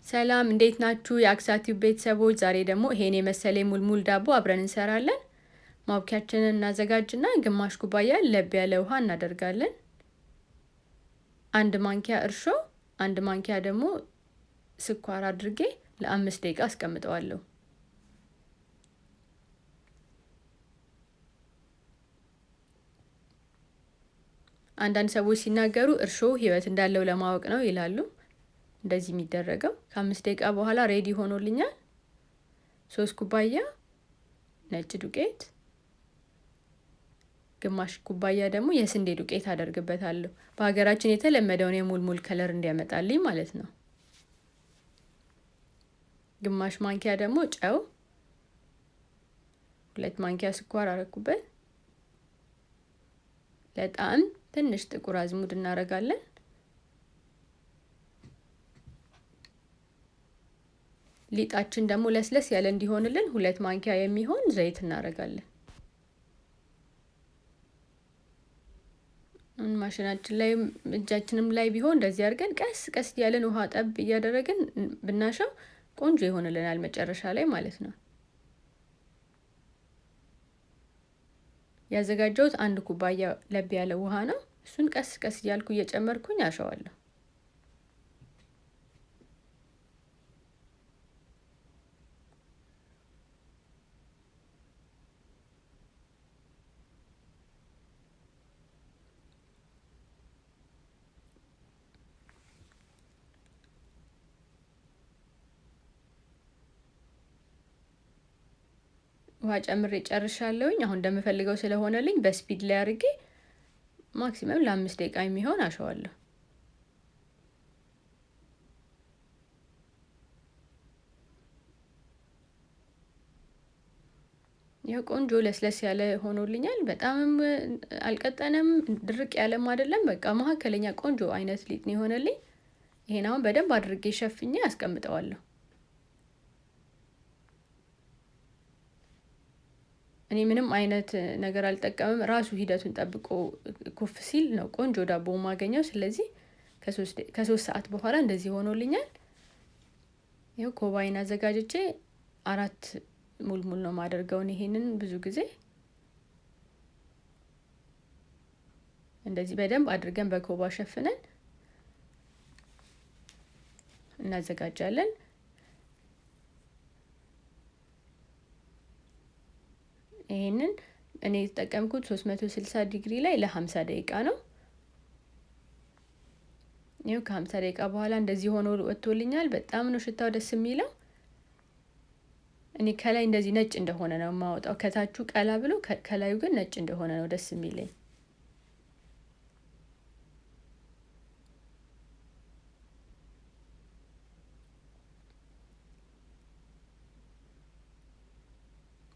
ሰላም እንዴት ናችሁ? የአክሳቲው ቤተሰቦች ዛሬ ደግሞ ይሄን የመሰለ ሙልሙል ዳቦ አብረን እንሰራለን። ማብኪያችንን እናዘጋጅና ግማሽ ኩባያ ለብ ያለ ውሃ እናደርጋለን። አንድ ማንኪያ እርሾ፣ አንድ ማንኪያ ደግሞ ስኳር አድርጌ ለ5 ደቂቃ አስቀምጠዋለሁ። አንዳንድ ሰዎች ሲናገሩ እርሾ ህይወት እንዳለው ለማወቅ ነው ይላሉ። እንደዚህ የሚደረገው ከ5 ደቂቃ በኋላ ሬዲ ሆኖልኛል። 3 ኩባያ ነጭ ዱቄት፣ ግማሽ ኩባያ ደግሞ የስንዴ ዱቄት አደርግበታለሁ። በሀገራችን የተለመደውን የሙልሙል ከለር እንዲያመጣልኝ ማለት ነው። ግማሽ ማንኪያ ደግሞ ጨው፣ 2 ማንኪያ ስኳር አረኩበት። ለጣዕም ትንሽ ጥቁር አዝሙድ እናረጋለን። ሊጣችን ደግሞ ለስለስ ያለ እንዲሆንልን 2 ማንኪያ የሚሆን ዘይት እናረጋለን። ማሽናችን ላይ እጃችንም ላይ ቢሆን እንደዚህ አድርገን ቀስ ቀስ ያለን ውሃ ጠብ እያደረግን ብናሻው ቆንጆ ይሆንልናል መጨረሻ ላይ ማለት ነው። ያዘጋጀሁት 1 ኩባያ ለብ ያለ ውሃ ነው። እሱን ቀስ ቀስ እያልኩ እየጨመርኩኝ አሻዋለሁ። ውሃ ጨምሬ ጨርሻለሁኝ። አሁን እንደምፈልገው ስለሆነልኝ በስፒድ ላይ አድርጌ ማክሲመም ለ5 ደቂቃ የሚሆን አሻዋለሁ። ያው ቆንጆ ለስለስ ያለ ሆኖልኛል። በጣም አልቀጠነም፣ ድርቅ ያለም አይደለም። በቃ መካከለኛ ቆንጆ አይነት ሊጥ ነው የሆነልኝ። ይሄን አሁን በደንብ አድርጌ ሸፍኜ አስቀምጠዋለሁ። እኔ ምንም አይነት ነገር አልጠቀምም። ራሱ ሂደቱን ጠብቆ ኩፍ ሲል ነው ቆንጆ ዳቦ ማገኘው። ስለዚህ ከ3 ሰዓት በኋላ እንደዚህ ሆኖልኛል። ይሄው ኮባይን አዘጋጅቼ 4 ሙልሙል ነው ማደርገው። ይሄንን ብዙ ጊዜ እንደዚህ በደንብ አድርገን በኮባ ሸፍነን እናዘጋጃለን። ይሄንን እኔ የተጠቀምኩት 360 ዲግሪ ላይ ለ50 ደቂቃ ነው። ይሄው ከ50 ደቂቃ በኋላ እንደዚህ ሆኖ ወጥቶልኛል። በጣም ነው ሽታው ደስ የሚለው። እኔ ከላይ እንደዚህ ነጭ እንደሆነ ነው የማወጣው። ከታቹ ቀላ ብሎ ከላዩ ግን ነጭ እንደሆነ ነው ደስ የሚለኝ።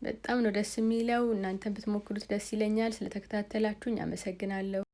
በጣም ነው ደስ የሚለው። እናንተም ብትሞክሩት ደስ ይለኛል። ስለተከታተላችሁኝ አመሰግናለሁ።